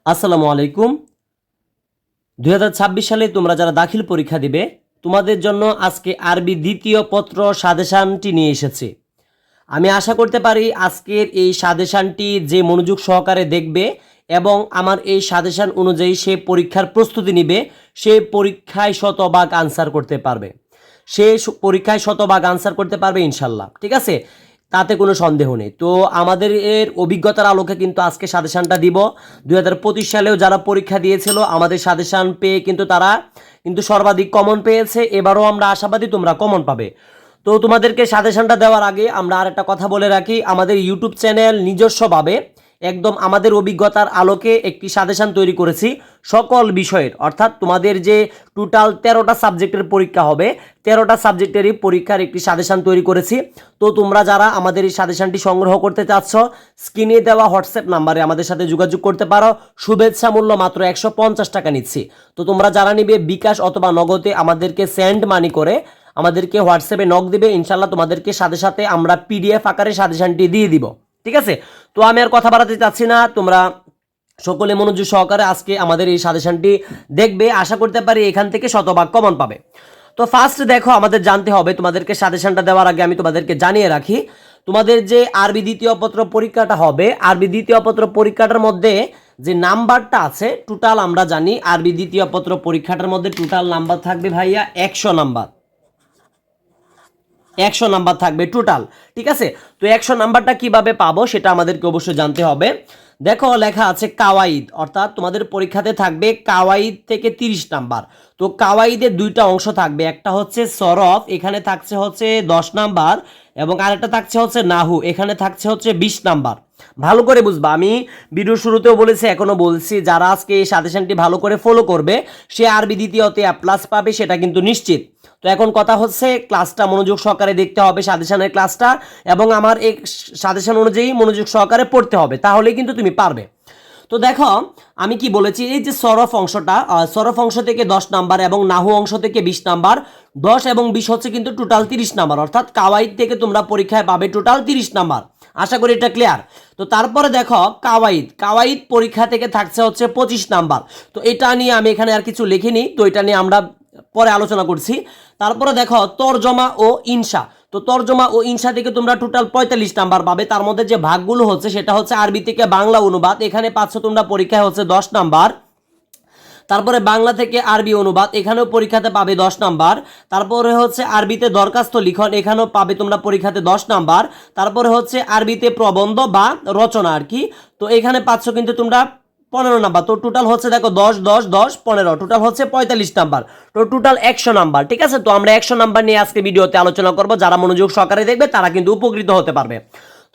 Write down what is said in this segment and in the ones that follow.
আসসালামু আলাইকুম। 2026 সালে তোমরা যারা দাখিল পরীক্ষা দিবে তোমাদের জন্য আজকে আরবি দ্বিতীয় পত্র সাজেশানটি নিয়ে এসেছে। আমি আশা করতে পারি আজকের এই সাজেশানটি যে মনোযোগ সহকারে দেখবে এবং আমার এই সাজেশান অনুযায়ী সে পরীক্ষার প্রস্তুতি নেবে, সে পরীক্ষায় শতভাগ আনসার করতে পারবে, পরীক্ষায় শতভাগ আনসার করতে পারবে ইনশাল্লাহ। ঠিক আছে, তাতে কোনো সন্দেহ নেই। তো আমাদের এর অভিজ্ঞতার আলোকে কিন্তু আজকে সাজেশানটা দিব। 2025 সালেও যারা পরীক্ষা দিয়েছিল আমাদের সাজেশান পেয়ে কিন্তু তারা কিন্তু সর্বাধিক কমন পেয়েছে। এবারও আমরা আশাবাদী তোমরা কমন পাবে। তো তোমাদেরকে সাজেশনটা দেওয়ার আগে আমরা আর একটা কথা বলে রাখি, আমাদের ইউটিউব চ্যানেল নিজস্বভাবে একদম আমাদের অভিজ্ঞতার আলোকে একটি সাজেশন তৈরি করেছি সকল বিষয়ের, অর্থাৎ তোমাদের যে টোটাল 13টা সাবজেক্টের পরীক্ষা হবে, 13টা সাবজেক্টেরই পরীক্ষার একটি সাজেশন তৈরি করেছি। তো তোমরা যারা আমাদের এই সাজেশনটি সংগ্রহ করতে চাচ্ছ স্ক্রিনে দেওয়া হোয়াটসঅ্যাপ নাম্বারে আমাদের সাথে যোগাযোগ করতে পারো। শুভেচ্ছা মূল্য মাত্র 150 টাকা নিচ্ছি। তো তোমরা যারা নিবে বিকাশ অথবা নগদে আমাদেরকে সেন্ড মানি করে আমাদেরকে হোয়াটসঅ্যাপে নক দিবে, ইনশাল্লাহ তোমাদেরকে সাথে সাথে আমরা পিডিএফ আকারে সাজেশনটি দিয়ে দিব। ঠিক আছে, তো আমি আর কথা বাড়াতে চাচ্ছি না, তোমরা সকলে মনোযোগ সহকারে আজকে আমাদের এই সাজেশনটি দেখবে। আশা করতে পারি এখান থেকে শতভাগ কমন পাবে। তো ফার্স্ট দেখো, আমাদের জানতে হবে, তোমাদেরকে সাজেশনটা দেওয়ার আগে আমি তোমাদেরকে জানিয়ে রাখি, তোমাদের যে আরবি দ্বিতীয় পত্র পরীক্ষাটা হবে, আরবি দ্বিতীয় পত্র পরীক্ষাটার মধ্যে যে নাম্বারটা আছে টোটাল আমরা জানি আরবি দ্বিতীয় পত্র পরীক্ষাটার মধ্যে টোটাল নাম্বার থাকবে ভাইয়া 100 নাম্বার। 100 নাম্বার থাকবে টোটাল। ঠিক আছে, তো 100 নাম্বারটা কিভাবে পাবো সেটা আমাদেরকে অবশ্যই জানতে হবে। দেখো লেখা আছে কাওয়াইদ, অর্থাৎ তোমাদের পরীক্ষাতে থাকবে কাওয়াইদ থেকে 30 নাম্বার। তো কাওয়াইদের দুইটা অংশ থাকবে, একটা হচ্ছে সরফ, এখানে থাকছে হচ্ছে 10 নাম্বার, এবং আরেকটা থাকছে হচ্ছে নাহু, এখানে থাকছে হচ্ছে 20 নাম্বার। ভালো করে বুঝবা, আমি ভিডিও শুরুতেও বলেছি এখনো বলছি, যারা আজকে এই সাজেশনটি ভালো করে ফলো করবে সে আরবি দ্বিতীয়তে A+ পাবে, সেটা কিন্তু নিশ্চিত। তো এখন কথা হচ্ছে ক্লাসটা মনোযোগ সহকারে দেখতে হবে, সাজেশনের ক্লাসটা, এবং আমার এই সাজেশন অনুযায়ী মনোযোগ সহকারে পড়তে হবে, তাহলেই কিন্তু তুমি পারবে। তো দেখো আমি কি বলেছি, এই যে সরফ অংশটা, সরফ অংশ থেকে 10 নাম্বার এবং নাহু অংশ থেকে 20 নাম্বার, 10 এবং 20 হচ্ছে কিন্তু টোটাল 30 নাম্বার, অর্থাৎ কাওয়াইদ থেকে তোমরা পরীক্ষায় পাবে টোটাল 30 নাম্বার। আশা করি এটা ক্লিয়ার। তো তারপরে দেখো কাওয়াইদ, কাওয়াইদ পরীক্ষা থেকে থাকছে হচ্ছে 25 নাম্বার। তো এটা নিয়ে আমি এখানে আর কিছু লিখিনি, তো এটা নিয়ে আমরা পরে আলোচনা করছি। তারপরে দেখো তরজমা ও ইনশা, তো তরজমা ও ইনশা থেকে তোমরা টোটাল 45 নাম্বার পাবে। তার মধ্যে যে ভাগগুলো হচ্ছে সেটা হচ্ছে আরবি থেকে বাংলা অনুবাদ, এখানে পাচ্ছ তোমরা পরীক্ষায় হচ্ছে 10 নাম্বার। তারপরে বাংলা থেকে আরবি অনুবাদ, এখানেও পরীক্ষাতে পাবে 10 নাম্বার। তারপরে হচ্ছে আরবিতে দরখাস্ত লিখন, এখানেও পাবে তোমরা পরীক্ষাতে 10 নাম্বার। তারপরে হচ্ছে আরবিতে প্রবন্ধ বা রচনা আর কি, তো এখানে পাচ্ছ কিন্তু তোমরা 15 নাম্বার। তো টোটাল হচ্ছে দেখো 10 10 10 15, টোটাল হচ্ছে 45 নাম্বার। তো টোটাল 100 নাম্বার। ঠিক আছে, তো আমরা 100 নাম্বার নিয়ে আজকে ভিডিওতে আলোচনা করব, যারা মনোযোগ সহকারে দেখবে তারা কিন্তু উপকৃত হতে পারবে।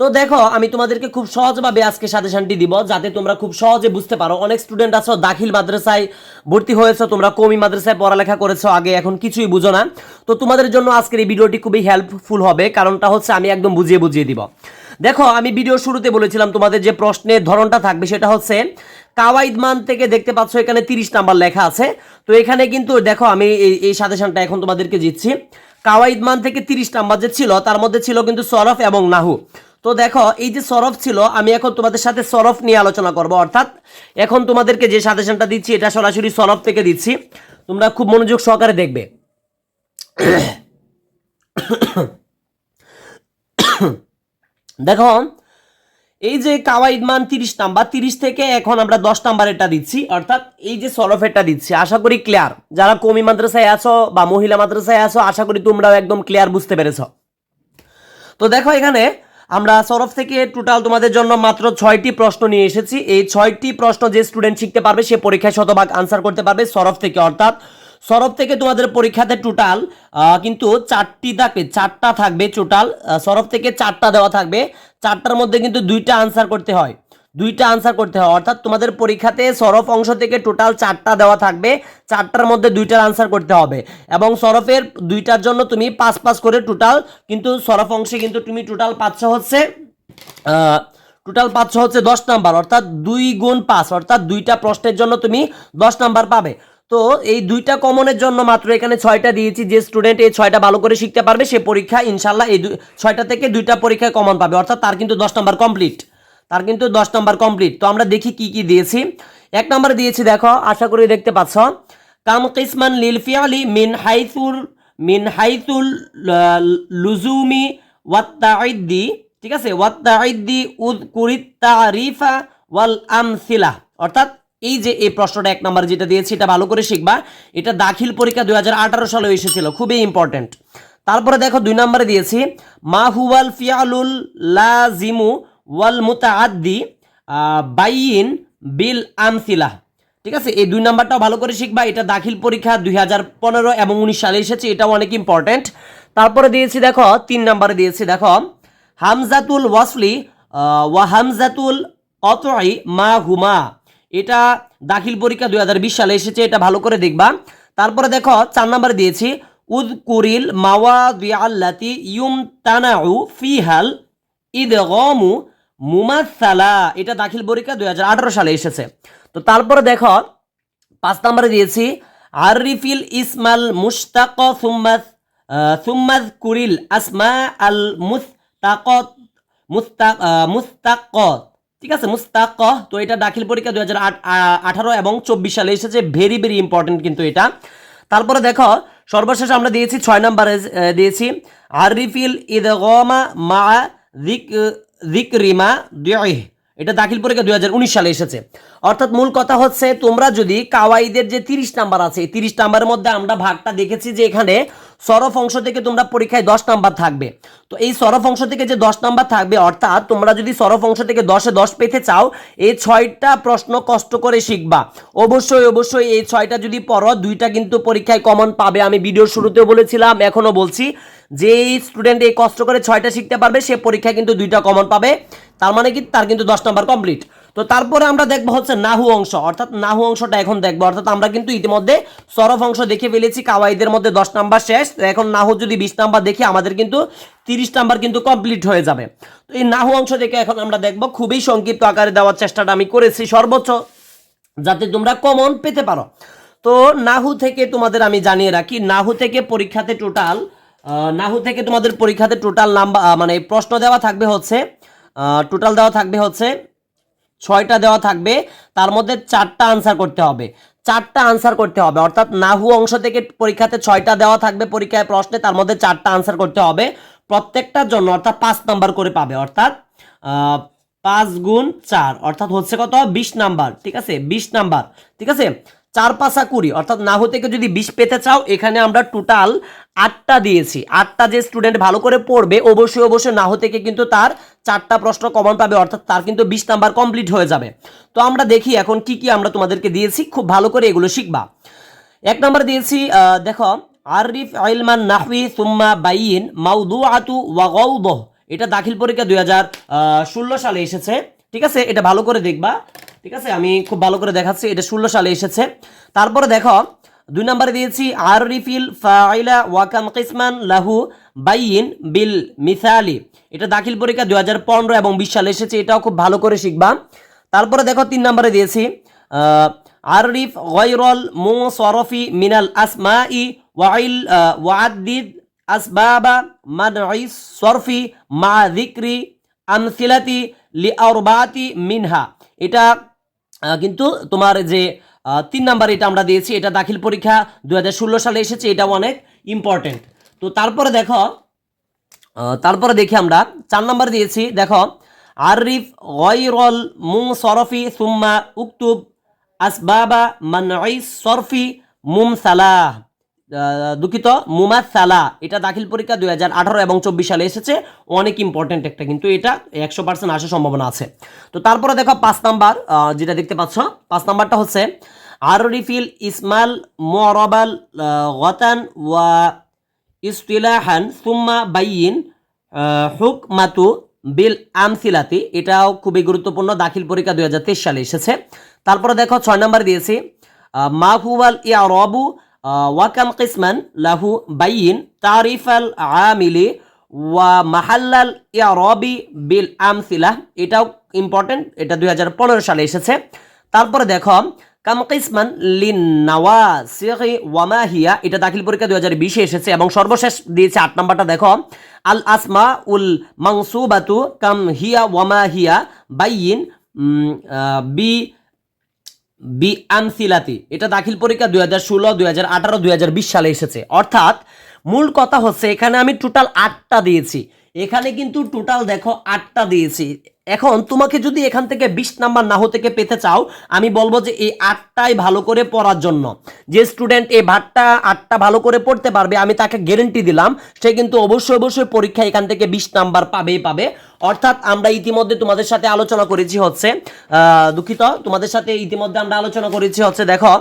তো দেখো আমি তোমাদেরকে খুব সহজভাবে আজকে সাজেশনটি দিব, যাতে তোমরা খুব সহজে বুঝতে পারো। অনেক স্টুডেন্ট আছো দাখিল মাদ্রাসায় ভর্তি হয়েছো, তোমরা কমি মাদ্রাসায় পড়ালেখা করেছো আগে, এখন কিছুই বুঝো না। তো তোমাদের জন্য আজকের এই ভিডিওটি খুবই হেল্পফুল হবে, কারণটা হচ্ছে আমি একদম বুঝিয়ে বুঝিয়ে দিব। দেখো আমি ভিডিও শুরুতে বলেছিলাম তোমাদের যে প্রশ্নের ধরনটা থাকবে সেটা হচ্ছে কাওয়াইদ মান থেকে, দেখতে পাচ্ছ এখানে 30 নাম্বার লেখা আছে। তো এখানে কিন্তু দেখো আমি এই সাজেশনটা এখন তোমাদেরকে দিচ্ছি। কাওয়াইদ মান থেকে 30 নাম্বার যে ছিল তার মধ্যে ছিল কিন্তু সরফ এবং নাহু। তো দেখো এই যে সরফ ছিল, আমি এখন তোমাদের সাথে সরফ নিয়ে আলোচনা করব, অর্থাৎ এখন তোমাদেরকে যে সাজেশনটা দিচ্ছি এটা সরাসরি সরফ থেকে দিচ্ছি, তোমরা খুব মনোযোগ সহকারে দেখবে। দেখো এই যে কাওয়াইদ মান 30 নাম্বার, 30 থেকে এখন আমরা 10 নাম্বারেরটা দিচ্ছি, অর্থাৎ এই যে সরফেরটা দিচ্ছি। আশা করি ক্লিয়ার, যারা কমি মাদ্রাসায় আছো বা মহিলা মাদ্রাসায় আছো আশা করি তোমরাও একদম ক্লিয়ার বুঝতে পেরেছো। তো দেখো এখানে আমরা সরফ থেকে টোটাল তোমাদের জন্য মাত্র 6টি প্রশ্ন নিয়ে এসেছি। এই 6টি প্রশ্ন যে স্টুডেন্ট শিখতে পারবে সে পরীক্ষায় শতভাগ আনসার করতে পারবে সরফ থেকে, অর্থাৎ সরফ থেকে তোমাদের পরীক্ষাতে টোটাল কিন্তু 4টা থাকবে টোটাল। সরফ থেকে 4টা দেওয়া থাকবে, 4টার মধ্যে কিন্তু 2টা আনসার করতে হয়, 2টা আনসার করতে হয়, অর্থাৎ তোমাদের পরীক্ষাতে সরফ অংশ থেকে টোটাল 4টা দেওয়া থাকবে, 4টার মধ্যে 2টার আনসার করতে হবে। এবং সরফের 2টার জন্য তুমি 5 করে টোটাল, কিন্তু সরফ অংশে কিন্তু তুমি টোটাল পাচ্ছ হচ্ছে 10 নাম্বার, অর্থাৎ 2 গুণ 5, অর্থাৎ 2টা প্রশ্নের জন্য তুমি 10 নাম্বার পাবে। তো এই 2টা কমনের জন্য মাত্র এখানে 6টা দিয়েছি। যে স্টুডেন্ট এই 6টা ভালো করে শিখতে পারবে সে পরীক্ষা ইনশাল্লাহ এই 6টা থেকে 2টা পরীক্ষায় কমন পাবে, অর্থাৎ তার কিন্তু 10 নাম্বার কমপ্লিট। তার কিন্তু 10 নাম্বার কমপ্লিট। তো আমরা দেখি কি কি দিয়েছি। 1 নাম্বার দিয়েছি, দেখো আশা করি দেখতে পাচ্ছ, কাম কিসমান লিল ফিআলি মিন হাইথুল লুজুমি ওয়াত তাইদ্দি, ঠিক আছে, ওয়াত তাইদ্দি উযকুরিত তারিফা ওয়াল আমসিলা। অর্থাৎ এই যে এই প্রশ্নটা 1 নাম্বার যেটা দিয়েছি এটা ভালো করে শিখবা। এটা দাখিল পরীক্ষা 2018 সালে এসেছিল, খুবই ইম্পর্টেন্ট। তারপরে দেখো 2 নম্বরে দিয়েছি মা হুয়াল ফিআলুল লাজিমু ওয়াল মুতাআদ্দি বাইয়িন বিল আমসিলা। ঠিক আছে, এই 2 নাম্বারটাও ভালো করে শিখবা। এটা দাখিল পরীক্ষা 2015 এবং 19 সালে এসেছে, এটাও অনেক ইম্পর্টেন্ট। তারপরে দিয়েছি দেখো 3 নম্বরে দিয়েছি দেখো হামজাতুল ওয়াসলি ওয়া হামজাতুল কতই মা হুমা। এটা দাখিল পরীক্ষা 2020 সালে এসেছে, এটা ভালো করে দেখবা। তারপরে দেখো 4 নম্বরে দিয়েছি উযকুরিল মাওয়াদিআল্লাতি ইউমতানাউ ফিহাল ইদগামু মুমাসসালা। এটা দাখিল পরীক্ষা 2018 সালে এসেছে। তো তারপরে দেখো 5 নম্বরে দিয়েছি আরিফিল ইসমাল মুশতাক সুম্মা কুরিল আসমা আল মুস্তাক, ঠিক আছে, মুস্তাক। তো এটা দাখিল পরীক্ষা 2018 এবং 24 সালে এসেছে, ভেরি ভেরি ইম্পর্টেন্ট কিন্তু এটা। তারপরে দেখো সর্বশেষ আমরা দিয়েছি 6 নম্বরে দিয়েছি আরিফিল ইদগামা মা যিকরিমা দিইহ। এটা দাখিল পরীক্ষা 2019 সালে এসেছে। অর্থাৎ মূল কথা হচ্ছে তোমরা যদি কাওয়াইদের যে 30 নাম্বার আছে, এই 30 নাম্বারের মধ্যে আমরা ভাগটা দেখেছি যে এখানে সরফ অংশ থেকে তোমরা পরীক্ষায় 10 নাম্বার থাকবে। তো এই সরফ অংশ থেকে যে 10 নাম্বার থাকবে, অর্থাৎ তোমরা যদি সরফ অংশ থেকে 10-এ 10 পেতে চাও, এই 6টা প্রশ্ন কষ্ট করে শিখবা। অবশ্যই অবশ্যই এই 6টা যদি পড়ো, 2টা কিন্তু পরীক্ষায় কমন পাবে। আমি ভিডিওর শুরুতেও বলেছিলাম, এখনো বলছি, যে স্টুডেন্ট এই কষ্ট করে 6টা শিখতে পারবে সে পরীক্ষায় কিন্তু 2টা কমন পাবে। তার মানে কি তার কিন্তু 10 নাম্বার কমপ্লিট। তো তারপরে আমরা দেখবো হচ্ছে নাহু অংশ, অর্থাৎ নাহু অংশটা এখন দেখবো। অর্থাৎ আমরা কিন্তু ইতিমধ্যে সরফ অংশ দেখে ফেলেছি, কাওয়াইদের মধ্যে 10 নাম্বার শেষ। এখন নাহু যদি 20 নাম্বার দেখি, আমাদের কিন্তু 30 নাম্বার কিন্তু কমপ্লিট হয়ে যাবে। তো এই নাহু অংশ দেখে এখন আমরা দেখবো, খুবই সংক্ষিপ্ত আকারে দেওয়ার চেষ্টাটা আমি করেছি সর্বোচ্চ, যাতে তোমরা কমন পেতে পারো। তো নাহু থেকে তোমাদের আমি জানিয়ে রাখি, নাহু থেকে তোমাদের পরীক্ষাতে টোটাল নাম্বার মানে প্রশ্ন দেওয়া থাকবে হচ্ছে, টোটাল দেওয়া থাকবে হচ্ছে 6টা দেওয়া থাকবে, তার মধ্যে 4টা আনসার করতে হবে। 4টা আনসার করতে হবে, অর্থাৎ নাহু অংশ থেকে পরীক্ষাতে 6টা দেওয়া থাকবে পরীক্ষায় প্রশ্নে, তার মধ্যে 4টা আনসার করতে হবে প্রত্যেকটার জন্য, অর্থাৎ 5 নাম্বার করে পাবে। অর্থাৎ 5 গুণ 4 অর্থাৎ হচ্ছে কত, 20 নাম্বার। ঠিক আছে, 20 নাম্বার, ঠিক আছে, 4-5 20। অর্থাৎ নাহু থেকে যদি 20 পেতে চাও, এখানে আমরা টোটাল 8টা দিয়েছি। 8টা যে স্টুডেন্ট ভালো করে পড়বে, অবশ্যই অবশ্যই নাহু থেকে কিন্তু তার 4টা প্রশ্ন কমন পাবে, অর্থাৎ তার কিন্তু 20 নাম্বার কমপ্লিট হয়ে যাবে। তো আমরা দেখি এখন কি কি আমরা তোমাদেরকে দিয়েছি, খুব ভালো করে এগুলো শিখবা। 1 নাম্বার দিয়েছি দেখো আরিফ ইলমান নাহওয়ি সুম্মা বাইয়িন মাওদুআতু ওয়া গাওদহ। এটা দাখিল পরীক্ষা 2016 সালে এসেছে। ঠিক আছে, এটা ভালো করে দেখবা। ঠিক আছে, আমি খুব ভালো করে দেখাচ্ছি, এটা 16 সালে এসেছে। তারপরে দেখো 2 নম্বরে দিয়েছি আরিফিল ফাইলা ওয়া কাম কিসমান লাহু বাইয়িন বিল মিসালি। এটা দাখিল পরীক্ষা 2015 এবং 20 সালে এসেছে, এটাও খুব ভালো করে শিখবা। তারপরে দেখো 3 নম্বরে দিয়েছি আরিফ গায়রুল মুসরফি মিনাল আসমাই ওয়াআদ্দিদ আসবাবা মানঈ সরফি মা যিকরি আমসিলাতি লিআরবাতি মিনহা। এটা কিন্তু তোমার যে 3 নাম্বার এটা আমরা দিয়েছি, এটা দাখিল পরীক্ষা 2016 সালে এসেছে, এটাও অনেক ইম্পর্টেন্ট। তো তারপরে দেখি আমরা 4 নাম্বার দিয়েছি দেখো আরিফ গায়রুল মুনসরফি সুম্মা উকতুব আসবাবা মানঈ সরফি মুমসালাহ, দুঃখিত মুমাসসালা। এটা দাখিল পরীক্ষা 2018 এবং 24 সালে এসেছে, অনেক ইম্পর্টেন্ট একটা, কিন্তু এটা 100% আসার সম্ভাবনা আছে। তো তারপরে দেখো 5 নাম্বার যেটা দেখতে পাচ্ছ, 5 নাম্বারটা হচ্ছে আরিফিল ইসমাল মুরাবাল গাতান ওয়া ইসতিলাহান সুম্মা বাইয়িন হুকমাতু বিল আমসিলাতি। এটাও খুবই গুরুত্বপূর্ণ, দাখিল পরীক্ষা 2023 সালে এসেছে। তারপরে দেখো 6 নাম্বার দিয়েছি মা হুয়াল ইআরাবু ওয়া কাম কিসমান লাহু বাইয়িন তারিফাল আমিলি ওয়া মাহাল্লাল ইআরাবি বিল আমসিলা। এটাও ইম্পর্টেন্ট, এটা 2015 সালে এসেছে। তারপরে দেখো কাম কিসমান লিন নাওয়াসিগি ওয়া মা হিয়া, এটা দাখিল পরীক্ষা 2020 এসেছে। এবং সর্বশেষ দিয়েছে 8 নাম্বারটা, দেখো আল আসমা উল মানসুবাতু কাম হিয়া ওয়া মা হিয়া বাইয়িন বি বি আমসিলাতি, এটা দাখিল পরীক্ষা 2016, 2018, 2020 সালে এসেছে। অর্থাৎ মূল কথা হচ্ছে এখানে আমি টোটাল 8টা দিয়েছি, এখানে কিন্তু টোটাল দেখো 8টা দিয়েছি। এখন তোমাকে যদি এখান থেকে 20 নাম্বার নাহু থেকে পেতে চাও, আমি বলবো যে এই 8টাই ভালো করে পড়ার জন্য। যে স্টুডেন্ট এই 8টা ভালো করে পড়তে পারবে, আমি তাকে গ্যারেন্টি দিলাম সে কিন্তু অবশ্যই পরীক্ষা এখান থেকে 20 নাম্বার পাবেই পাবে। অর্থাৎ আমরা ইতিমধ্যে তোমাদের সাথে আলোচনা করেছি হচ্ছে দুঃখিত, তোমাদের সাথে ইতিমধ্যে আমরা আলোচনা করেছি হচ্ছে দেখো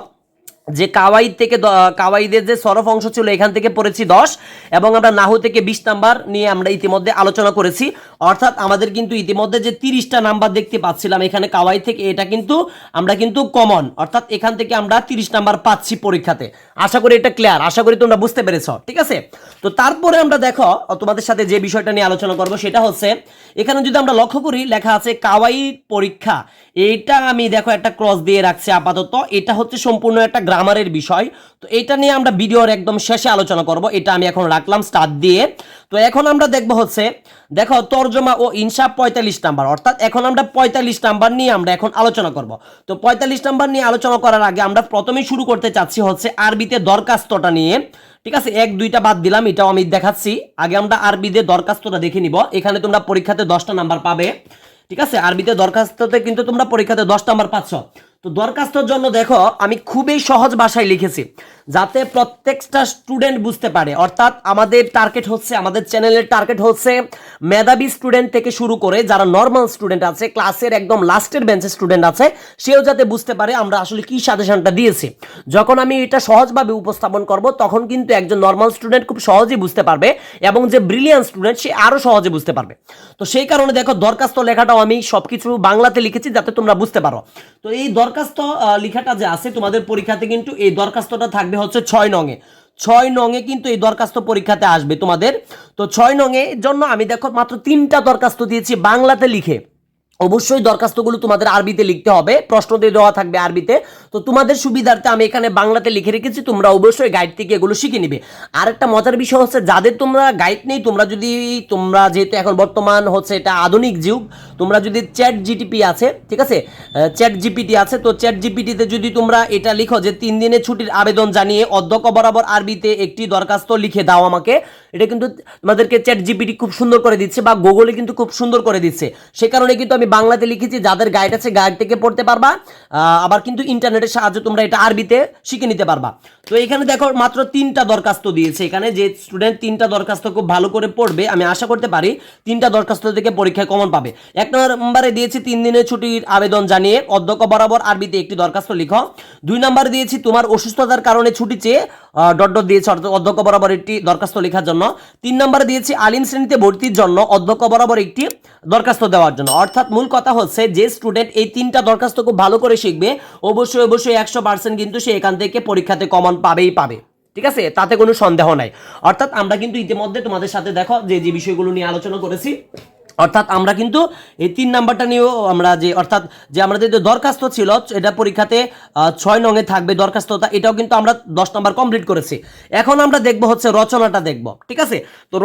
যে কাওয়াইদ থেকে কাওয়াইদের যে সরফ অংশ ছিল এখান থেকে পড়েছি 10, এবং আমরা নাহু থেকে 20 নাম্বার নিয়ে আমরা ইতিমধ্যে আলোচনা করেছি। অর্থাৎ আমাদের কিন্তু ইতিমধ্যে যে 30টা নাম্বার দেখতে পাচ্ছিলাম এখানে কাওয়াইদ থেকে, এটা কিন্তু আমরা কিন্তু কমন, অর্থাৎ এখান থেকে আমরা 30 নাম্বার পাচ্ছি পরীক্ষাতে। আশা করি এটা ক্লিয়ার, আশা করি তোমরা বুঝতে পেরেছো, ঠিক আছে। তো তারপরে আমরা দেখো তোমাদের সাথে যে বিষয়টা নিয়ে আলোচনা করব সেটা হচ্ছে এখানে যদি আমরা লক্ষ্য করি লেখা আছে কাওয়াইদ পরীক্ষা, এইটা আমি দেখো একটা ক্রস দিয়ে রাখছি আপাতত, এটা হচ্ছে সম্পূর্ণ একটা গ্রামারের বিষয়। তো এটা নিয়ে আমরা ভিডিওর একদম শেষে আলোচনা করব, এটা আমি এখন রাখলাম স্টার্ট দিয়ে। তো এখন আমরা দেখব হচ্ছে দেখো তরজমা ও ইনসাফ 45 নাম্বার, অর্থাৎ এখন আমরা 45 নাম্বার নিয়ে আমরা এখন আলোচনা করব। তো 45 নাম্বার নিয়ে আলোচনা করার আগে আমরা প্রথমেই শুরু করতে চাচ্ছি হচ্ছে আরবিতে দরখাস্তটা নিয়ে, ঠিক আছে। 1-2টা বাদ দিলাম, এটাও আমি দেখাচ্ছি। আগে আমরা আরবিতে দরখাস্তটা দেখে নিব, এখানে তোমরা পরীক্ষাতে 10টা নাম্বার পাবে, ঠিক আছে। আরবিতে দরখাস্ততে কিন্তু তোমরা পরীক্ষাতে 10 নাম্বার পাচ্ছ। তো দরখাস্তর জন্য দেখো আমি খুবই সহজ ভাষায় লিখেছি যাতে প্রত্যেকটা স্টুডেন্ট বুঝতে পারে। অর্থাৎ আমাদের টার্গেট হচ্ছে, আমাদের চ্যানেলের টার্গেট হচ্ছে মেধাবী স্টুডেন্ট থেকে শুরু করে যারা নর্মাল স্টুডেন্ট আছে, ক্লাসের একদম লাস্টের বেঞ্চের স্টুডেন্ট আছে, সেও যাতে বুঝতে পারে আমরা আসলে কি সাজেশনটা দিয়েছি। যখন আমি এটা সহজভাবে উপস্থাপন করব তখন কিন্তু একজন নর্মাল স্টুডেন্ট খুব সহজেই বুঝতে পারবে, এবং যে ব্রিলিয়ান্ট স্টুডেন্ট সে আরও সহজে বুঝতে পারবে। তো সেই কারণে দেখো দরখাস্ত লেখাটাও আমি সবকিছু বাংলাতে লিখেছি যাতে তোমরা বুঝতে পারো। তো এই দরখাস্ত লেখাটা যে আছে তোমাদের পরীক্ষাতে কিন্তু এই দরখাস্তটা থাকবে হচ্ছে 6 নং এ, 6 নং এ কিন্তু এই দরখাস্ত পরীক্ষাতে আসবে তোমাদের। তো 6 নং এর জন্য আমি দেখো মাত্র 3টা দরখাস্ত দিয়েছি বাংলাতে লিখে। অবশ্যই দরখাস্তগুলো তোমাদের আরবিতে লিখতে হবে, প্রশ্ন দিয়ে দেওয়া থাকবে আরবিতে। তো তোমাদের সুবিধার্থে আমি এখানে বাংলাতে লিখে রেখেছি, তোমরা অবশ্যই গাইড থেকে এগুলো শিখে নিবে। আর একটা মজার বিষয় হচ্ছে যাদের তোমরা গাইড নেই, তোমরা যেহেতু এখন বর্তমান হচ্ছে এটা আধুনিক যুগ, তোমরা যদি চ্যাট জিটিপি আছে, ঠিক আছে, চ্যাট জিপিটি আছে, তো চ্যাট জিপিটিতে যদি তোমরা এটা লিখো যে 3 দিনের ছুটির আবেদন জানিয়ে অধ্যক্ষ বরাবর আরবিতে একটি দরখাস্ত লিখে দাও আমাকে, এটা কিন্তু তোমাদেরকে চ্যাট জিপিটি খুব সুন্দর করে দিচ্ছে, বা গুগলে কিন্তু খুব সুন্দর করে দিচ্ছে। সে কারণে কিন্তু আমি বাংলাতে লিখেছি, যাদের গাইড আছে গাইড থেকে পড়তে পারবা, আবার কিন্তু ইন্টারনেটের সাহায্যে তোমরা এটা আরবিতে শিখে নিতে পারবা। তো এখানে দেখো মাত্র 3টা দরখাস্ত দিয়েছে, এখানে যে স্টুডেন্ট 3টা দরখাস্ত খুব ভালো করে পড়বে আমি আশা করতে পারি 3টা দরখাস্ত থেকে পরীক্ষায় কমন পাবে। 1 নম্বরে দিয়েছি 3 দিনের ছুটির আবেদন জানিয়ে অধ্যক্ষ বরাবর আরবিতে একটি দরখাস্ত লিখো। 2 নম্বরে দিয়েছি তোমার অসুস্থতার কারণে ছুটি চেয়ে ডট ডট দিয়েছে অধ্যক্ষ বরাবর একটি দরখাস্ত লেখার জন্য। 3 নম্বরে দিয়েছি আলিম শ্রেণীতে ভর্তির জন্য অধ্যক্ষ বরাবর একটি দরখাস্ত দেওয়ার জন্য। অর্থাৎ মূল কথা হচ্ছে যে স্টুডেন্ট এই 3টা দরখাস্ত খুব ভালো করে শিখবে অবশ্যই 100% কিন্তু সে এখান থেকে পরীক্ষাতে কমন পাবেই পাবে, ঠিক আছে, তাতে কোনো সন্দেহ নাই। অর্থাৎ আমরা কিন্তু ইতিমধ্যে তোমাদের সাথে দেখো যে বিষয়গুলো নিয়ে আলোচনা করেছি, অর্থাৎ আমরা কিন্তু এই 3 নাম্বারটা নিয়েও আমরা অর্থাৎ যে আমাদের যে দরখাস্ত ছিল এটা পরীক্ষাতে 6 নং এ থাকবে দরখাস্তটা, এটাও কিন্তু আমরা 10 নাম্বার কমপ্লিট করেছি। এখন আমরা দেখব হচ্ছে রচনাটা দেখব, ঠিক আছে। তো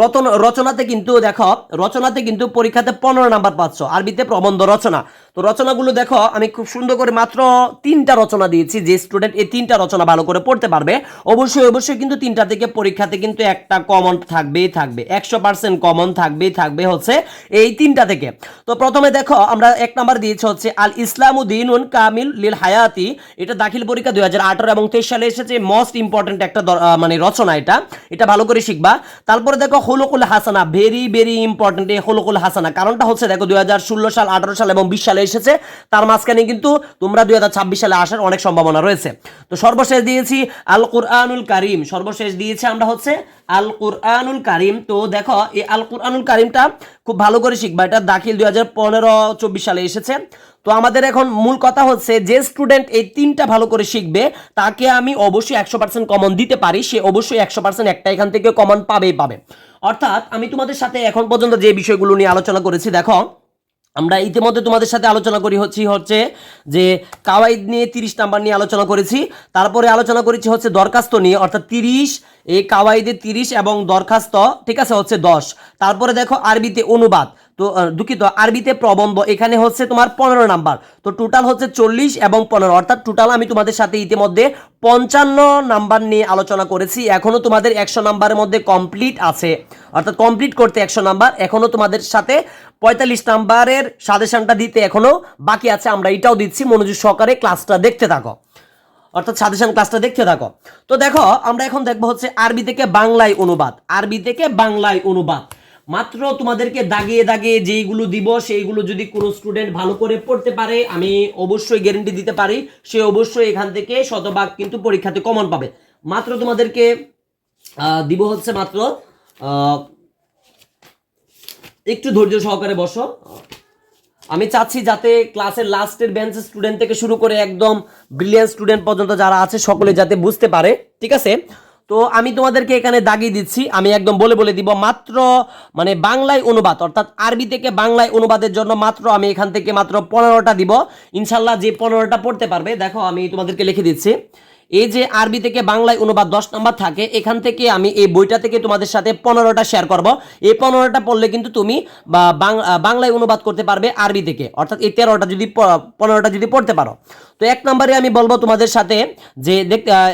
রচনাতে কিন্তু পরীক্ষাতে 15 নাম্বার পাচ্ছ, আরবিতে প্রবন্ধ রচনা। তো রচনাগুলো দেখো আমি খুব সুন্দর করে মাত্র 3টা রচনা দিয়েছি, যে স্টুডেন্ট এই 3টা রচনা ভালো করে পড়তে পারবে অবশ্যই কিন্তু 3টা থেকে পরীক্ষাতে কিন্তু একটা কমন থাকবেই থাকবে, 100% কমন থাকবে হচ্ছে এই 3টা থেকে। তো প্রথমে দেখো আমরা 1 নাম্বার দিয়েছি হচ্ছে আল ইসলামু দীনুন কামিল লিল হায়াতি, এটা দাখিল পরীক্ষা 2018 এবং 23 সালে এসেছে, মোস্ট ইম্পর্টেন্ট একটা মানে রচনা, এটা ভালো করে শিখবা। তারপরে দেখো খুলুকুল হাসানা, ভেরি ইম্পর্টেন্ট এই খুলুকুল হাসানা, কারণটা হচ্ছে দেখো 2016 সাল, 18 সাল এবং 20 সালে এসেছে, তার মাঝখানে কিন্তু তোমরা 2026 সালে আসার অনেক সম্ভাবনা রয়েছে। তো সর্বশেষ দিয়েছি আল কুরআনুল কারীম, সর্বশেষ দিয়েছি আমরা হচ্ছে আল কুরআনুল কারীম। তো দেখো এই আল কুরআনুল কারীমটা খুব ভালো করে শিখবা, এটা দাখিল 2015-24 সালে এসেছে। তো আমাদের এখন মূল কথা হচ্ছে যে স্টুডেন্ট এই 3টা ভালো করে শিখবে তাকে আমি অবশ্যই 100% কমন দিতে পারি, সে অবশ্যই 100% একটা এখান থেকে কমন পাবে। অর্থাৎ আমি তোমাদের সাথে এখন পর্যন্ত যে বিষয়গুলো নিয়ে আলোচনা করেছি দেখো আমরা ইতিমধ্যে তোমাদের সাথে আলোচনা করি হচ্ছে যে কাওয়াইদ নিয়ে 30 নাম্বার নিয়ে আলোচনা করেছি, তারপরে আলোচনা করেছি হচ্ছে দরখাস্ত নিয়ে, অর্থাৎ 30 এই কাওয়াইদে 30 এবং দরখাস্ত, ঠিক আছে, হচ্ছে 10। তারপরে দেখো আরবিতে অনুবাদ, তো দুঃখিত, আরবিতে প্রবন্ধ, এখানে হচ্ছে তোমার 15 নাম্বার। তো টোটাল হচ্ছে 40 এবং 15, অর্থাৎ টোটাল আমি তোমাদের সাথে ইতিমধ্যে 55 নাম্বার নিয়ে আলোচনা করেছি। এখনও তোমাদের 100 নাম্বারের মধ্যে কমপ্লিট আছে, অর্থাৎ কমপ্লিট করতে 100 নাম্বার, এখনও তোমাদের সাথে 45 নাম্বারের সাজেশনটা দিতে এখনও বাকি আছে। আমরা এটাও দিচ্ছি, মনোযোগ সহকারে ক্লাসটা দেখতে থাকো, অর্থাৎ সাজেশন ক্লাসটা দেখতে থাকো। তো দেখো আমরা এখন দেখবো হচ্ছে আরবি থেকে বাংলায় অনুবাদ। আরবি থেকে বাংলায় অনুবাদ মাত্র তোমাদেরকে দাগিয়ে দাগিয়ে যেইগুলো দিব সেইগুলো যদি কোনো স্টুডেন্ট ভালো করে পড়তে পারে, আমি অবশ্যই গ্যারেন্টি দিতে পারি সে অবশ্যই এখান থেকে শতভাগ কিন্তু পরীক্ষাতে কমন পাবে। মাত্র তোমাদেরকে দিব হচ্ছে মাত্র, একটু ধৈর্য সহকারে বসো। আমি চাচ্ছি যাতে ক্লাসের লাস্টের বেঞ্চের স্টুডেন্ট থেকে শুরু করে একদম ব্রিলিয়ান্ট স্টুডেন্ট পর্যন্ত যারা আছে সকলে যাতে বুঝতে পারে, ঠিক আছে। তো আমি তোমাদেরকে এখানে দাগিয়ে দিচ্ছি, আমি একদম বলে বলে দিব মাত্র, মানে বাংলায় অনুবাদ অর্থাৎ আরবি থেকে বাংলায় অনুবাদের জন্য মাত্র আমি এখান থেকে মাত্র 15টা দিব ইনশাল্লাহ। যে 15টা পড়তে পারবে, দেখো আমি তোমাদেরকে লিখে দিচ্ছি, এই যে আরবি থেকে বাংলায় অনুবাদ 10 নাম্বার থাকে, এখান থেকে আমি এই বইটা থেকে তোমাদের সাথে 15টা শেয়ার করব। এই 15টা পড়লে কিন্তু তুমি বাংলায় অনুবাদ করতে পারবে আরবি থেকে, অর্থাৎ এই 13টা যদি 15টা যদি পড়তে পারো। তো 1 নম্বরে আমি বলবো তোমাদের সাথে যে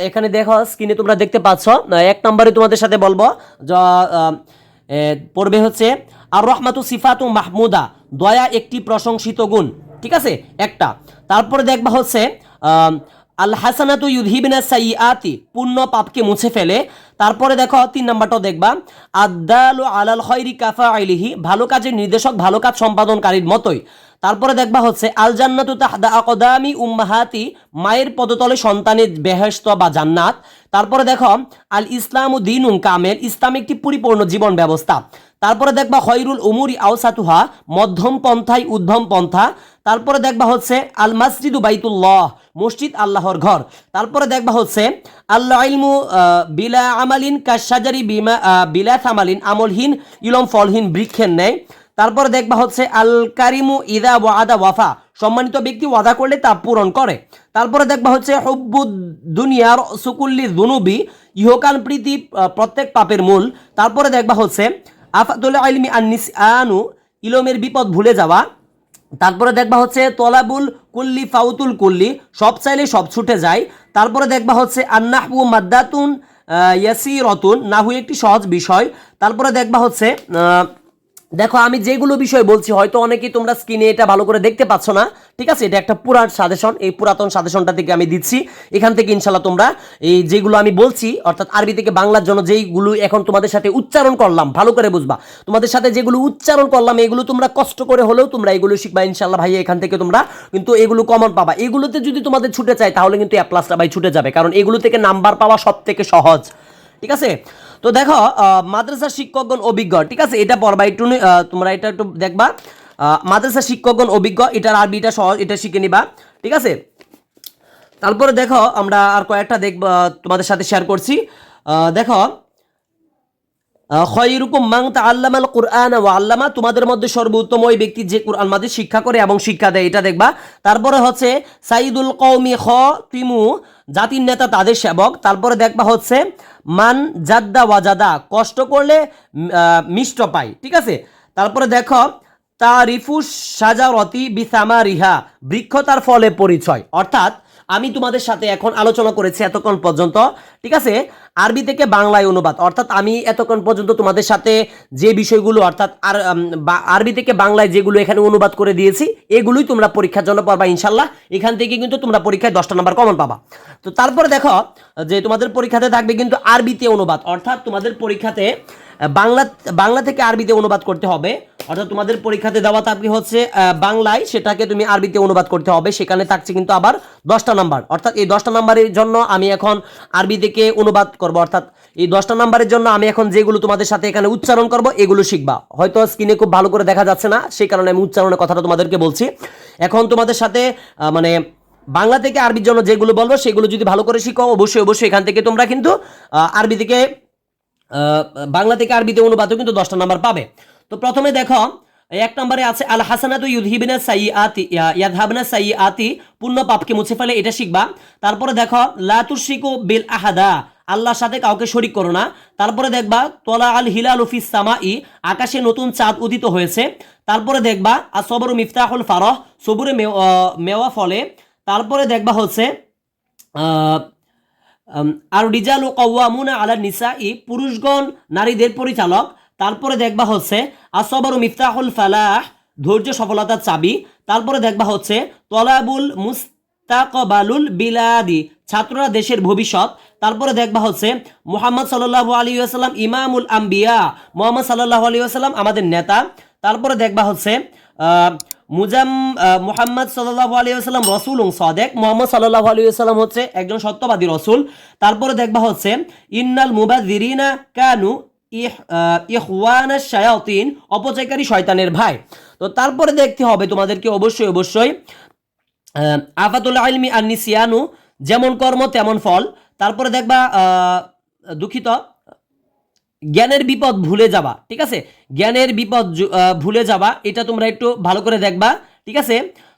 এখানে দেখো স্ক্রিনে তোমরা দেখতে পাচ্ছ, 1 নম্বরে তোমাদের সাথে বলবো পড়বে হচ্ছে আর রহমাতু সিফাতু মাহমুদা, দয়া একটি প্রশংসিত গুণ, ঠিক আছে একটা। তারপরে দেখবা হচ্ছে আল হাসানাতু ইউযহিবনা সাইয়্যাতি, পুণ্য পাপকে মুছে ফেলে। তারপরে দেখো 3 নাম্বারটাও দেখবা আদালু আলাল খায়রি কাফাইলিহি, ভালো কাজের নির্দেশক ভালো কাজ সম্পাদনকারীর মতোই। তারপরে দেখবা হচ্ছে আল জান্নাতু তাহদা আকদামি উম্মাহাতি, মায়ের পদতলে সন্তানের বেহেশত বা জান্নাত। তারপরে দেখো আল ইসলামু দীনুন কামেল, ইসলাম একটি পরিপূর্ণ জীবন ব্যবস্থা। তারপরে দেখবা খয়রুল উমুরি আওসাতুহা, মধ্যম পন্থাই উদ্ধম পন্থা। তারপরে দেখবা হচ্ছে আল মাসজিদু বাইতুল্লাহ, মসজিদ আল্লাহর ঘর। তারপরে দেখবা হচ্ছে আল্লাহ ইলমু বিলা আমালিন কাশাজারি বিমা বিলা থামালিন, আমলহীন ইলম ফলহীন বৃক্ষের ন্যায়। তারপরে দেখবা হচ্ছে আল কারিমু ইদা ওয়াদা ওয়াফা, সম্মানিত ব্যক্তি ওয়াদা করলে তা পূরণ করে। তারপরে দেখবা হচ্ছে হুব্বুদ দুনিয়ার সুকুল্লি দুনুবি, ইহকাল প্রীতি প্রত্যেক পাপের মূল। তারপরে দেখবা হচ্ছে আফাতুল ইলমি আন-নিসআনু, ইলমের বিপদ ভুলে যাওয়া। তারপরে দেখবা হচ্ছে তলাবুল কুল্লি ফাউতুল কুল্লি, সব চাইলে সব ছুটে যায়। তারপরে দেখবা হচ্ছে আন্নাহু মাদ্দাতুন ইয়াসিরাতুন, নাহু একটি সহজ বিষয়। তারপরে দেখবা হচ্ছে দেখো আমি যেগুলো বিষয় বলছি হয়তো অনেকেই তোমরা স্ক্রিনে এটা ভালো করে দেখতে পাচ্ছ না, ঠিক আছে, এটা একটা পুরান সাজেশন, এই পুরাতন সাজেশনটা থেকে আমি দিচ্ছি। এখান থেকে ইনশাল্লাহ তোমরা এই যেগুলো আমি বলছি অর্থাৎ আরবি থেকে বাংলার জন্য যেইগুলো এখন তোমাদের সাথে উচ্চারণ করলাম ভালো করে বুঝবা, তোমাদের সাথে যেগুলো উচ্চারণ করলাম এগুলো তোমরা কষ্ট করে হলেও তোমরা এগুলো শিখবা ইনশাল্লাহ ভাই। এখান থেকে তোমরা কিন্তু এগুলো কমন পাবা, এগুলোতে যদি তোমাদের ছুটে চায় তাহলে কিন্তু এ প্লাসটা ভাই ছুটে যাবে, কারণ এগুলো থেকে নাম্বার পাওয়া সব থেকে সহজ, ঠিক আছে। তো দেখো মাদ্রাসা শিক্ষকগণ অভিজ্ঞ, ঠিক আছে, এটা পড়বা একটু, তোমরা এটা একটু দেখবা, মাদ্রাসা শিক্ষকগণ অভিজ্ঞ, এটার আরবিটা সহজ, এটা শিখে নিবা, ঠিক আছে। তারপরে দেখো আমরা আর কয়েকটা দেখব তোমাদের সাথে শেয়ার করছি। দেখো খয়রুকুম মান তাআল্লামাল কুরআন ওয়া আল্লামা, তোমাদের মধ্যে সর্বোত্তম ওই ব্যক্তি যে কুরআন মাজিদ শিক্ষা করে এবং শিক্ষা দেয়, এটা দেখবা। তারপরে হচ্ছে সাইদুল কওমি খাতিমু, জাতির নেতা তাদের সেবক। তারপরে দেখবা হচ্ছে মান জাদ্দা ওয়াজাদা, কষ্ট করলে মিষ্ট পায়, ঠিক আছে। তারপরে দেখো তারিফু শাজারতি বিসামারিহা, বৃক্ষ তার ফলে পরিচয়। অর্থাৎ আমি তোমাদের সাথে এখন আলোচনা করেছি এতক্ষণ পর্যন্ত, ঠিক আছে, আরবি থেকে বাংলায় অনুবাদ, অর্থাৎ আমি এতক্ষণ পর্যন্ত তোমাদের সাথে যে বিষয়গুলো অর্থাৎ আরবি থেকে বাংলায় যেগুলো এখানে অনুবাদ করে দিয়েছি এগুলোই তোমরা পরীক্ষার জন্য পারবা ইনশাল্লাহ। এখান থেকে কিন্তু তোমরা পরীক্ষায় 10টা নাম্বার কমন পাবা। তো তারপরে দেখো যে তোমাদের পরীক্ষাতে থাকবে কিন্তু আরবিতে অনুবাদ, অর্থাৎ তোমাদের পরীক্ষাতে বাংলা থেকে আরবিতে অনুবাদ করতে হবে, অর্থাৎ তোমাদের পরীক্ষাতে দেওয়া থাকবে হচ্ছে বাংলায়, সেটাকে তুমি আরবিতে অনুবাদ করতে হবে। সেখানে থাকছে কিন্তু আবার 10টা নাম্বার, অর্থাৎ এই 10টা নাম্বারের জন্য আমি এখন আরবি থেকে অনুবাদ করব, অর্থাৎ এই 10টা নাম্বারের জন্য আমি এখন যেগুলো তোমাদের সাথে এখানে উচ্চারণ করব এগুলো শিখবা। হয়তো স্ক্রিনে খুব ভালো করে দেখা যাচ্ছে না, সেই কারণে আমি উচ্চারণের কথাটা তোমাদেরকে বলছি। এখন তোমাদের সাথে মানে বাংলা থেকে আরবির জন্য যেগুলো বলবো সেগুলো যদি ভালো করে শিখো অবশ্যই অবশ্যই এখান থেকে তোমরা কিন্তু আরবি থেকে বাংলা থেকে আরবিতে অনুবাদও কিন্তু 10টা নাম্বার পাবে। তো প্রথমে দেখো এক নম্বরে আছে আল হাসানাতু ইউযহিবনা সাইয়্যাতি ইয়াযহাবনা সাইয়্যাতি, পুণ্য পাপকে মুছে ফেলে, এটা শিখবা। তারপরে দেখো লা তুশরিকু বিল আহাদা, আল্লাহর সাথে কাউকে শরীক করো না। তারপরে দেখবা তলা আল হিলালু ফিস সামাই, আকাশে নতুন চাঁদ উদিত হয়েছে। তারপরে দেখবা আসবরু মিফতাহুল ফারহ, সবুরে মেওয়া ফলে। তারপরে দেখবা হচ্ছে আর রিজালু কাওয়ামুনা আলা নিসাই, পুরুষগণ নারীদের পরিচালক। তারপরে দেখবা হচ্ছে আসবরু মিফতাহুল ফালাহ, ধৈর্য সফলতার চাবি। তারপরে দেখবা হচ্ছে তলাবুল মুস্তাকবালুল বিলাদি, ছাত্ররা দেশের ভবিষ্যৎ। তারপরে দেখবা হচ্ছে মুহাম্মদ সাল্লাল্লাহু আলাইহি ওয়াসাল্লাম ইমামুল আম্বিয়া, মুহাম্মদ সাল্লাল্লাহু আলাইহি ওয়াসাল্লাম আমাদের নেতা। তারপরে দেখবা হচ্ছে মুহাম্মদ সাল্লাল্লাহু আলাইহি ওয়াসাল্লাম রাসূলুন সাদেক, মুহাম্মদ সাল্লাল্লাহু আলাইহি ওয়াসাল্লাম হচ্ছে একজন সত্যবাদী রাসূল। তারপরে দেখবা হচ্ছে ইন্নাল মুবাযযিরিনা কানু ইখওয়ানাশ শায়াতিন, অপচয়কারী শয়তানের ভাই। তো তারপরে দেখতে হবে তোমাদেরকে অবশ্যই আফাতুল ইলমি আন নিসিয়ানু, যেমন কর্ম তেমন ফল। তারপরে দেখবা দুঃখিত, জ্ঞানের বিপদ ভুলে যাবা, ঠিক আছে, জ্ঞানের বিপদ ভুলে যাবা, এটা তোমরা একটু ভালো করে দেখবা, ঠিক আছে।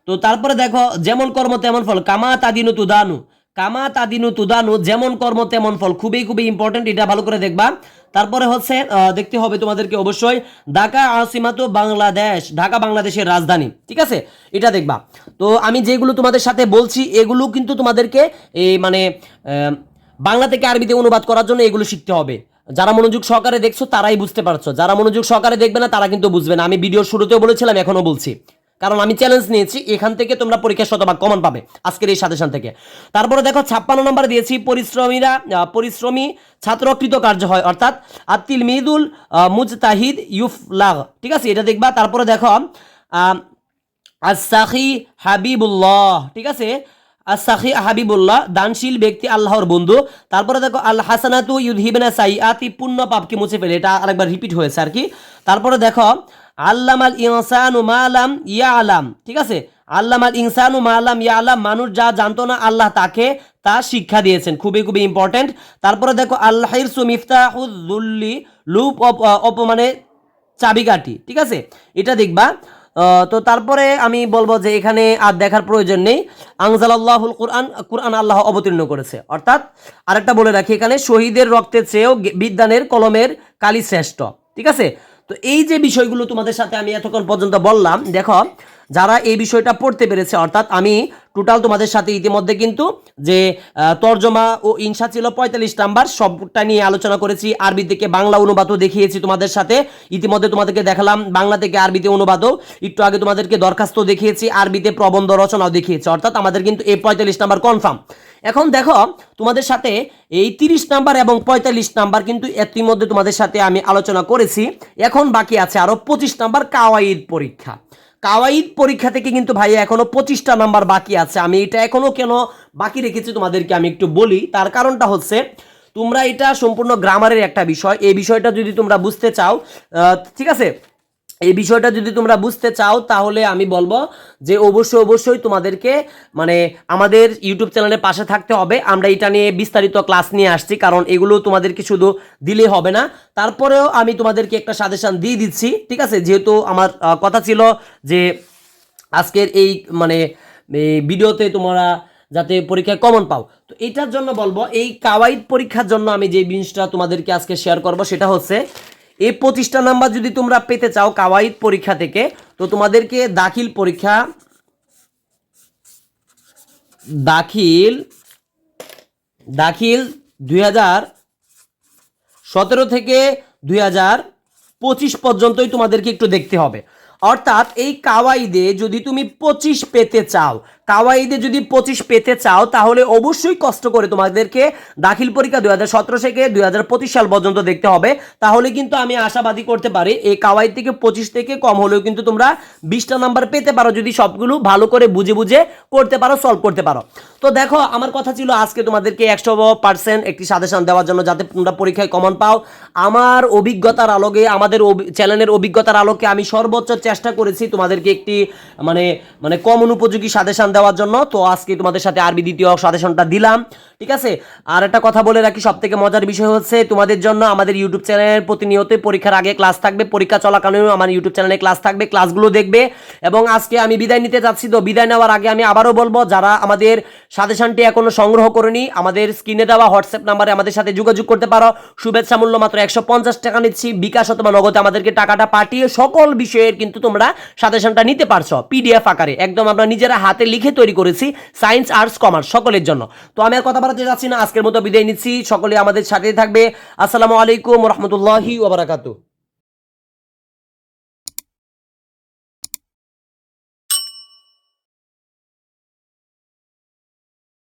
তো তারপরে দেখো যেমন কর্ম তেমন ফল, কামা তাদিনু তুদানু, কামা তাদিনু তুদানু, যেমন কর্ম তেমন ফল, খুবই ইম্পর্টেন্ট, এটা ভালো করে দেখবা। তারপরে হচ্ছে দেখতে হবে তোমাদেরকে অবশ্যই ঢাকা আসিমাতু বাংলাদেশ, ঢাকা বাংলাদেশের রাজধানী, ঠিক আছে, এটা দেখবা। তো আমি যেগুলো তোমাদের সাথে বলছি এগুলো কিন্তু তোমাদেরকে এই মানে বাংলা থেকে আরবিতে অনুবাদ করার জন্য এগুলো শিখতে হবে। যারা মনোযোগ সহকারে দেখছো তারাই বুঝতে পারছো, যারা মনোযোগ সহকারে দেখবে না তারা কিন্তু বুঝবে না। আমি ভিডিওর শুরুতেও বলেছিলাম, এখনো বলছি, কারণ আমি চ্যালেঞ্জ নিয়েছি, এখান থেকে তোমরা পরীক্ষার শতভাগ কমন পাবে আজকের এই সাজেশন থেকে। তারপরে দেখো 56 নম্বর দিয়েছি পরিশ্রমী ছাত্র কৃতকার্য হয়, অর্থাৎ আতিলমিদুল মুজতাহিদ ইউফলাগ, ঠিক আছে, এটা দেখবা। তারপরে দেখো আস-সাখী হাবিবুল্লাহ, ঠিক আছে, আস-সাখী হাবিবুল্লাহ, দানশীল ব্যক্তি আল্লাহর বন্ধু। তারপরে দেখো আল হাসানাতু ইউযহিবনা সাইয়্যাতি, পুণ্য পাপকে মুছে ফেলে, এটা আরেকবার রিপিট হয়েছে আর কি। তারপরে দেখো আল্লামাল ইনসানু মা লাম ইয়ালাম, ঠিক আছে, আল্লামাল ইনসানু মা লাম ইয়ালাম, মানুষ যা জানতো না আল্লাহ তাকে তা শিক্ষা দিয়েছেন, খুবই ইম্পর্টেন্ট। তারপরে দেখো আল হিরসু মিফতাহুয যুল্লি, লুপ অপমানে চাবিকাঠি, ঠিক আছে, এটা দেখবা। তো তারপরে আমি বলবো যে এখানে আর দেখার প্রয়োজন নেই। আনজালাল্লাহুল কুরআন, কুরআন আল্লাহ অবতীর্ণ করেছে, অর্থাৎ আরেকটা বলে রাখি এখানে, শহীদের রক্তের চেয়েও বিদ্বানের কলমের কালি শ্রেষ্ঠ, ঠিক আছে। তো এই যে বিষয়গুলো তোমাদের সাথে আমি এতক্ষণ পর্যন্ত বললাম, দেখো যারা এই বিষয়টা পড়তে পেরেছে, অর্থাৎ আমি টোটাল তোমাদের সাথে ইতিমধ্যে কিন্তু যে তর্জমা ও ইনশা ছিল 45 নাম্বার, সবটা নিয়ে আলোচনা করেছি। আরবি থেকে বাংলা অনুবাদও দেখিয়েছি তোমাদের সাথে, ইতিমধ্যে তোমাদেরকে দেখালাম বাংলা থেকে আরবিতে অনুবাদও, একটু আগে তোমাদেরকে দরখাস্ত দেখিয়েছি, আরবিতে প্রবন্ধ রচনাও দেখিয়েছি, অর্থাৎ আমাদের কিন্তু এই 45 নাম্বার কনফার্ম। এখন দেখো তোমাদের সাথে এই 30 নাম্বার এবং 45 নাম্বার কিন্তু ইতিমধ্যে তোমাদের সাথে আমি আলোচনা করেছি। এখন বাকি আছে আরো 25 নাম্বার কাওয়াইদ পরীক্ষা। কাওয়াইদ পরীক্ষা থেকে কিন্তু ভাই এখনো 25টা নাম্বার বাকি আছে। আমি এটা এখনো কেন বাকি রেখেছি তোমাদেরকে আমি একটু বলি। তার কারণটা হচ্ছে তোমরা এটা সম্পূর্ণ গ্রামারের একটা বিষয়, এই বিষয়টা যদি তোমরা বুঝতে চাও, ঠিক আছে, এই বিষয়টা যদি তোমরা বুঝতে চাও তাহলে আমি বলবো যে অবশ্যই তোমাদেরকে মানে আমাদের ইউটিউব চ্যানেলের পাশে থাকতে হবে। আমরা এটা নিয়ে বিস্তারিত ক্লাস নিয়ে আসছি, কারণ এগুলো তোমাদেরকে শুধু দিলে হবে না, তারপরেও আমি তোমাদেরকে একটা সাজেশন দিয়ে দিচ্ছি, ঠিক আছে। যেহেতু আমার কথা ছিল যে আজকের এই মানে ভিডিওতে তোমরা যাতে পরীক্ষায় কমন পাও, তো এটার জন্য বলবো এই কাওয়াইদ পরীক্ষার জন্য আমি যে জিনিসটা তোমাদেরকে আজকে শেয়ার করব সেটা হচ্ছে এই 25টা নাম্বার যদি তোমরা পেতে চাও কাওয়াইদ পরীক্ষা থেকে, তো তোমাদেরকে দাখিল পরীক্ষা, দাখিল 2017 থেকে 2025 পর্যন্তই তোমাদেরকে একটু দেখতে হবে। অর্থাৎ এই কাওয়াইদে যদি তুমি 25 পেতে চাও, কাওয়াইদে যদি 25 পেতে চাও তাহলে অবশ্যই কষ্ট করে তোমাদেরকে দাখিল পরীক্ষা 2017 থেকে 2025 সাল পর্যন্ত দেখতে হবে। তাহলে কিন্তু আমি আশাবাদী করতে পারি এই কাওয়াইদ থেকে 25 থেকে কম হলেও কিন্তু তোমরা 20টা নাম্বার পেতে পারো, যদি সবগুলো ভালো করে বুঝে করতে পারো, সলভ করতে পারো। তো দেখো আমার কথা ছিল আজকে তোমাদেরকে 100% একটি সাজেশন দেওয়ার জন্য যাতে তোমরা পরীক্ষায় কমন পাও। আমার অভিজ্ঞতার আলোকে, আমাদের চ্যানেলের অভিজ্ঞতার আলোকে আমি সর্বোচ্চ চেষ্টা করেছি তোমাদেরকে একটি মানে কমন উপযোগী সাজেশন দেওয়ার দেওয়ার জন্য। তো আজকে তোমাদের সাথে আরবি দ্বিতীয় সাজেশনটা দিলাম, ঠিক আছে। আর একটা কথা বলে রাখি, সব থেকে মজার বিষয় হচ্ছে তোমাদের জন্য আমাদের ইউটিউব চ্যানেলের প্রতিনিয়তই পরীক্ষার আগে ক্লাস থাকবে, পরীক্ষা চলাকালীনও আমার ইউটিউব চ্যানেলে ক্লাস থাকবে, ক্লাসগুলো দেখবে। এবং আজকে আমি বিদায় নিতে যাচ্ছি, তো বিদায় নেওয়ার আগে আমি আবারও বলবো, যারা আমাদের সাজেশনটি এখনো সংগ্রহ করেনি আমাদের স্ক্রিনে দেওয়া হোয়াটসঅ্যাপ নাম্বারে আমাদের সাথে যোগাযোগ করতে পারো। শুভেচ্ছা মূল্য মাত্র 150 টাকা নিচ্ছি, বিকাশ অথবা নগদে আমাদেরকে টাকাটা পাঠিয়ে সকল বিষয়ের কিন্তু তোমরা সাজেশনটা নিতে পারছো পিডিএফ আকারে, একদম আমরা নিজেরা হাতে লিখে তৈরি করেছি, সায়েন্স আর্টস কমার্স সকলের জন্য। তো আমি আর কথা বাড়াতে যাচ্ছি না, আজকের মতো বিদায় নিচ্ছি, সকলে আমাদের সাথে থাকবে। আসসালামু আলাইকুম ওয়া রাহমাতুল্লাহি ওয়া বারাকাতুহু।